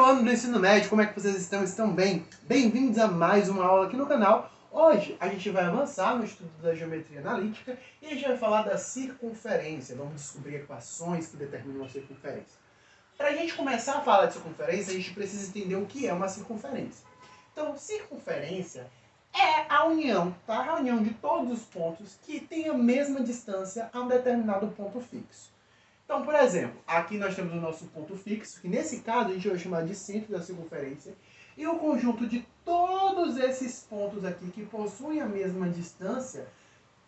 primeiro ano do ensino médio, como é que vocês estão? Estão bem? Bem-vindos a mais uma aula aqui no canal. Hoje a gente vai avançar no estudo da geometria analítica e a gente vai falar da circunferência. Vamos descobrir equações que determinam a circunferência. Para a gente começar a falar de circunferência, a gente precisa entender o que é uma circunferência. Então, circunferência é a união, tá? A união de todos os pontos que têm a mesma distância a um determinado ponto fixo. Então, por exemplo, aqui nós temos o nosso ponto fixo, que nesse caso a gente vai chamar de centro da circunferência, e o conjunto de todos esses pontos aqui que possuem a mesma distância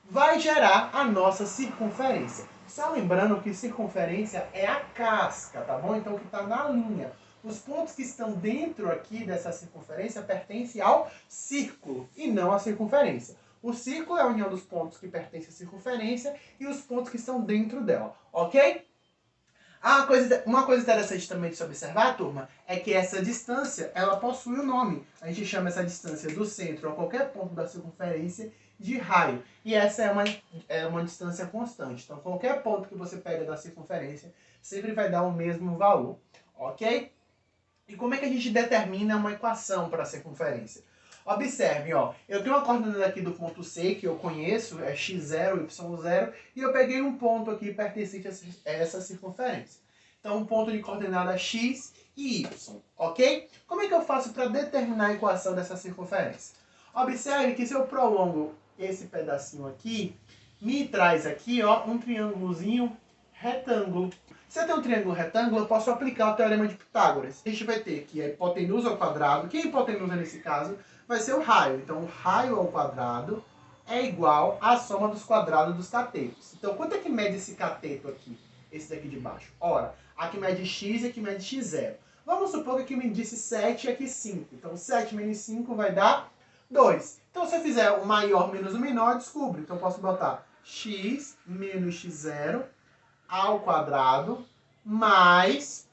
vai gerar a nossa circunferência. Só lembrando que circunferência é a casca, tá bom? Então, o que está na linha. Os pontos que estão dentro aqui dessa circunferência pertencem ao círculo e não à circunferência. O círculo é a união dos pontos que pertencem à circunferência e os pontos que estão dentro dela, ok? Uma coisa interessante também de se observar, turma, é que essa distância, ela possui um nome. A gente chama essa distância do centro a qualquer ponto da circunferência de raio. E essa é uma distância constante. Então, qualquer ponto que você pega da circunferência sempre vai dar o mesmo valor, ok? E como é que a gente determina uma equação para a circunferência? Observe, ó, eu tenho uma coordenada aqui do ponto C, que eu conheço, é x0, y0, e eu peguei um ponto aqui pertencente a essa circunferência. Então, um ponto de coordenada x e y, ok? Como é que eu faço para determinar a equação dessa circunferência? Observe que se eu prolongo esse pedacinho aqui, me traz aqui, ó, um triângulozinho retângulo. Se eu tenho um triângulo retângulo, eu posso aplicar o teorema de Pitágoras. A gente vai ter que a hipotenusa ao quadrado. Que é a hipotenusa nesse caso? Vai ser o raio. Então, o raio ao quadrado é igual à soma dos quadrados dos catetos. Então, quanto é que mede esse cateto aqui? Esse daqui de baixo. Ora, aqui mede x e aqui mede x0. Vamos supor que aqui me disse 7 e aqui 5. Então, 7 menos 5 vai dar 2. Então, se eu fizer o maior menos o menor, eu descubro. Então, eu posso botar x menos x0 ao quadrado mais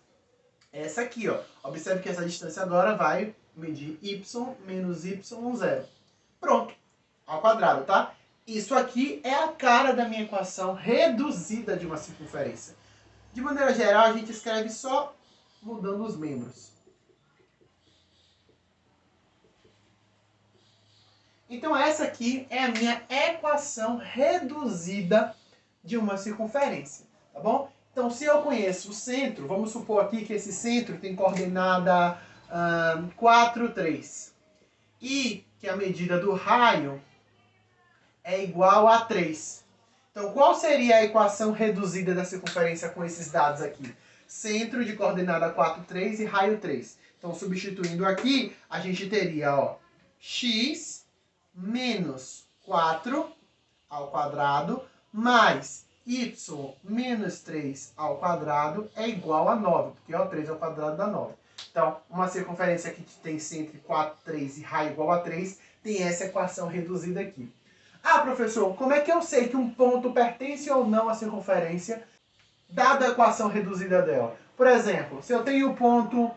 essa aqui, ó. Observe que essa distância agora vai medir y menos y0. Pronto, ao quadrado, tá? Isso aqui é a cara da minha equação reduzida de uma circunferência. De maneira geral, a gente escreve só mudando os membros. Então, essa aqui é a minha equação reduzida de uma circunferência, tá bom? Então, se eu conheço o centro, vamos supor aqui que esse centro tem coordenada 4, 3. E que a medida do raio é igual a 3. Então, qual seria a equação reduzida da circunferência com esses dados aqui? Centro de coordenada 4, 3 e raio 3. Então, substituindo aqui, a gente teria, ó, x menos 4 ao quadrado mais y menos 3 ao quadrado é igual a 9, porque ó, 3 ao quadrado dá 9. Então, uma circunferência que tem centro 4, 3 e raio igual a 3, tem essa equação reduzida aqui. Ah, professor, como é que eu sei que um ponto pertence ou não à circunferência, dada a equação reduzida dela? Por exemplo, se eu tenho o ponto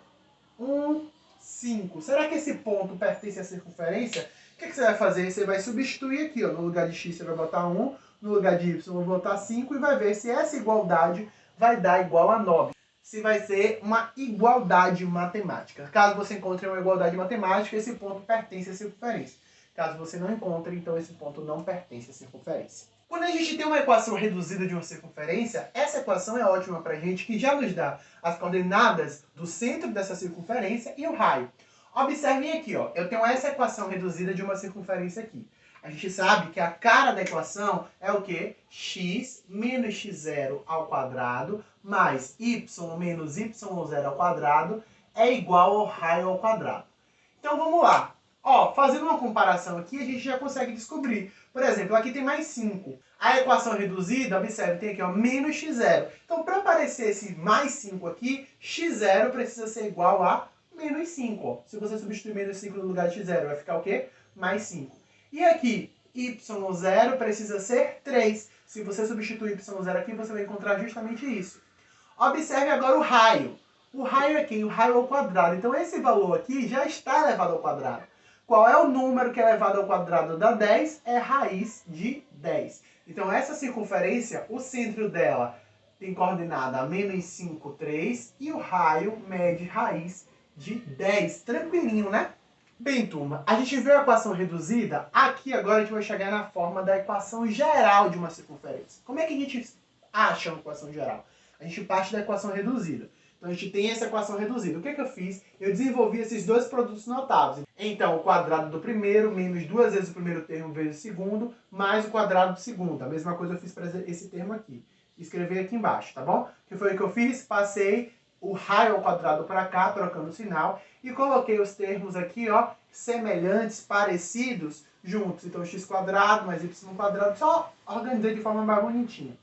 1, 5, será que esse ponto pertence à circunferência? O que você vai fazer? Você vai substituir aqui, ó, no lugar de x você vai botar 1, no lugar de y eu vou botar 5 e vai ver se essa igualdade vai dar igual a 9. Se vai ser uma igualdade matemática. Caso você encontre uma igualdade matemática, esse ponto pertence à circunferência. Caso você não encontre, então esse ponto não pertence à circunferência. Quando a gente tem uma equação reduzida de uma circunferência, essa equação é ótima para a gente, que já nos dá as coordenadas do centro dessa circunferência e o raio. Observem aqui, ó, eu tenho essa equação reduzida de uma circunferência aqui. A gente sabe que a cara da equação é o quê? X menos x0 ao quadrado mais y menos y0 ao quadrado é igual ao raio ao quadrado. Então vamos lá. Ó, fazendo uma comparação aqui, a gente já consegue descobrir. Por exemplo, aqui tem mais 5. A equação reduzida, observe, tem aqui, ó, menos x0. Então, para aparecer esse mais 5 aqui, x0 precisa ser igual a menos 5. Ó. Se você substituir menos 5 no lugar de x0, vai ficar o quê? Mais 5. E aqui, y0 precisa ser 3. Se você substituir y0 aqui, você vai encontrar justamente isso. Observe agora o raio. O raio é quem? O raio ao quadrado. Então, esse valor aqui já está elevado ao quadrado. Qual é o número que é elevado ao quadrado da 10? É raiz de 10. Então, essa circunferência, o centro dela tem coordenada menos 5, 3, e o raio mede raiz de 10. Tranquilinho, né? Bem, turma, a gente viu a equação reduzida. Aqui agora a gente vai chegar na forma da equação geral de uma circunferência. Como é que a gente acha uma equação geral? A gente parte da equação reduzida. Então a gente tem essa equação reduzida. O que eu fiz? Eu desenvolvi esses dois produtos notáveis. Então o quadrado do primeiro menos duas vezes o primeiro termo vezes o segundo, mais o quadrado do segundo. A mesma coisa eu fiz para esse termo aqui. Escrever aqui embaixo, tá bom? O que foi que eu fiz? Passei o raio ao quadrado para cá, trocando o sinal, e coloquei os termos aqui, ó, semelhantes, parecidos, juntos. Então, x² mais y², só organizei de forma mais bonitinha.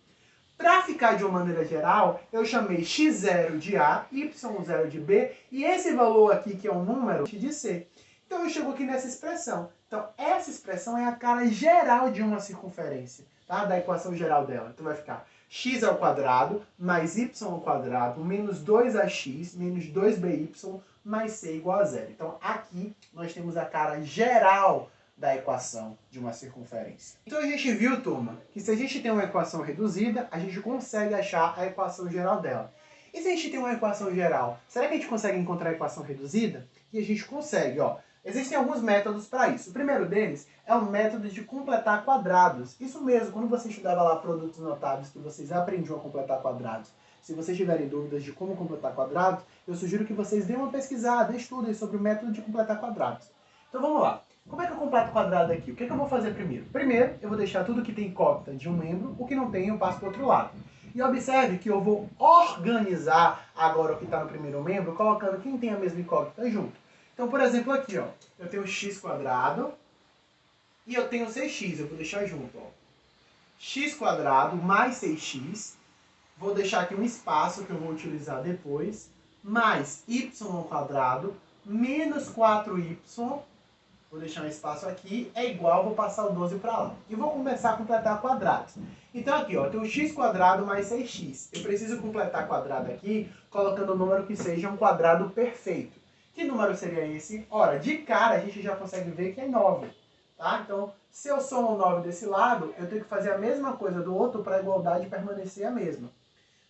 Para ficar de uma maneira geral, eu chamei x0 de A, y0 de B, e esse valor aqui, que é um número, de C. Então, eu chego aqui nessa expressão. Então, essa expressão é a cara geral de uma circunferência, tá? Da equação geral dela. Então, vai ficar x² mais y² menos 2ax menos 2by mais c igual a zero. Então, aqui nós temos a cara geral da equação de uma circunferência. Então, a gente viu, turma, que se a gente tem uma equação reduzida, a gente consegue achar a equação geral dela. E se a gente tem uma equação geral, será que a gente consegue encontrar a equação reduzida? E a gente consegue, ó. Existem alguns métodos para isso. O primeiro deles é o método de completar quadrados. Isso mesmo, quando você estudava lá produtos notáveis, que vocês aprendiam a completar quadrados. Se vocês tiverem dúvidas de como completar quadrados, eu sugiro que vocês deem uma pesquisada, estudem sobre o método de completar quadrados. Então vamos lá. Como é que eu completo quadrado aqui? O que eu vou fazer primeiro? Primeiro, eu vou deixar tudo que tem incógnita de um membro, o que não tem eu passo para o outro lado. E observe que eu vou organizar agora o que está no primeiro membro, colocando quem tem a mesma incógnita junto. Então, por exemplo, aqui, ó, eu tenho x² e eu tenho 6x, eu vou deixar junto, ó. x² mais 6x, vou deixar aqui um espaço que eu vou utilizar depois, mais y² menos 4y, vou deixar um espaço aqui, é igual, vou passar o 12 para lá. E vou começar a completar quadrados. Então aqui, ó, eu tenho x² mais 6x. Eu preciso completar quadrado aqui, colocando um número que seja um quadrado perfeito. Que número seria esse? Ora, de cara a gente já consegue ver que é 9. Tá? Então, se eu somo 9 desse lado, eu tenho que fazer a mesma coisa do outro para a igualdade permanecer a mesma.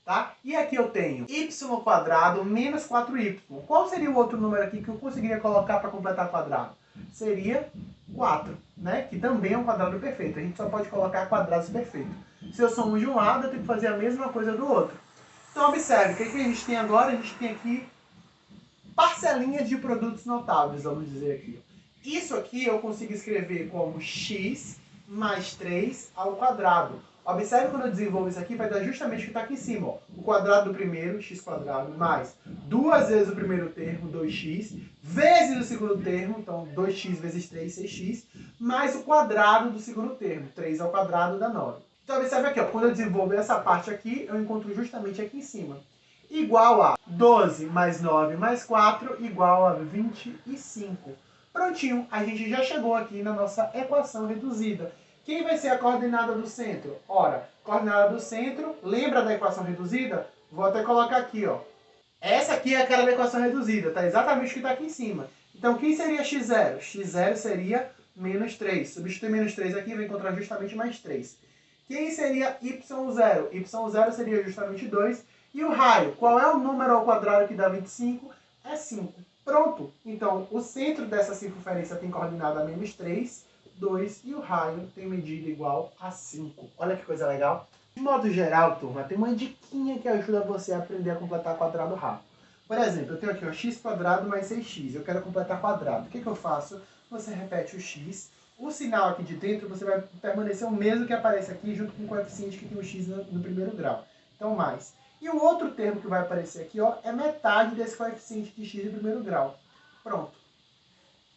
Tá? E aqui eu tenho y² menos 4y. Qual seria o outro número aqui que eu conseguiria colocar para completar quadrado? Seria 4, né? Que também é um quadrado perfeito. A gente só pode colocar quadrados perfeitos. Se eu somo de um lado, eu tenho que fazer a mesma coisa do outro. Então, observe, o que a gente tem agora? A gente tem aqui parcelinhas de produtos notáveis, vamos dizer aqui. Isso aqui eu consigo escrever como x mais 3 ao quadrado. Observe quando eu desenvolvo isso aqui, vai dar justamente o que está aqui em cima. Ó. O quadrado do primeiro, x², mais duas vezes o primeiro termo, 2x, vezes o segundo termo, então 2x vezes 3, 6x, mais o quadrado do segundo termo, 3 ao quadrado dá 9. Então observe aqui, ó, quando eu desenvolvo essa parte aqui, eu encontro justamente aqui em cima. Igual a 12 mais 9 mais 4, igual a 25. Prontinho, a gente já chegou aqui na nossa equação reduzida. Quem vai ser a coordenada do centro? Ora, coordenada do centro, lembra da equação reduzida? Vou até colocar aqui, ó. Essa aqui é a cara da equação reduzida, tá exatamente o que está aqui em cima. Então, quem seria x0? x0 seria menos 3. Substituir menos 3 aqui, vai encontrar justamente mais 3. Quem seria y0? y0 seria justamente 2. E o raio? Qual é o número ao quadrado que dá 25? É 5. Pronto. Então, o centro dessa circunferência tem coordenada menos 3, 2, e o raio tem medida igual a 5. Olha que coisa legal. De modo geral, turma, tem uma diquinha que ajuda você a aprender a completar quadrado rápido. Por exemplo, eu tenho aqui, ó, x² mais 6x. Eu quero completar quadrado. O que eu faço? Você repete o x. O sinal aqui de dentro, você vai permanecer o mesmo que aparece aqui, junto com o coeficiente que tem o x no primeiro grau. Então, mais. E o outro termo que vai aparecer aqui, ó, é metade desse coeficiente de x de primeiro grau. Pronto.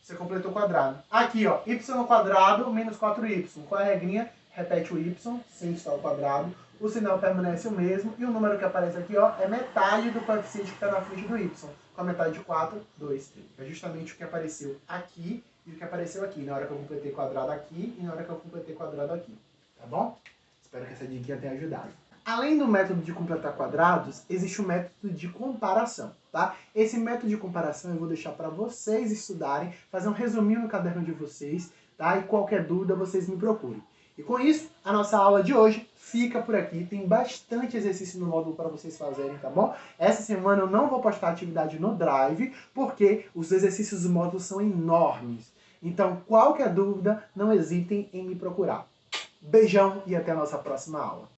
Você completou o quadrado. Aqui, ó, y² menos 4y. Qual é a regrinha? Repete o y, sem estar ao quadrado. O sinal permanece o mesmo. E o número que aparece aqui, ó, é metade do coeficiente que está na frente do y. Com a metade de 4, 2. É justamente o que apareceu aqui e o que apareceu aqui. Na hora que eu completei quadrado aqui e na hora que eu completei quadrado aqui. Tá bom? Espero que essa dica tenha ajudado. Além do método de completar quadrados, existe o método de comparação, tá? Esse método de comparação eu vou deixar para vocês estudarem, fazer um resuminho no caderno de vocês, tá? E qualquer dúvida vocês me procurem. E com isso, a nossa aula de hoje fica por aqui. Tem bastante exercício no módulo para vocês fazerem, tá bom? Essa semana eu não vou postar atividade no Drive, porque os exercícios do módulo são enormes. Então, qualquer dúvida, não hesitem em me procurar. Beijão e até a nossa próxima aula.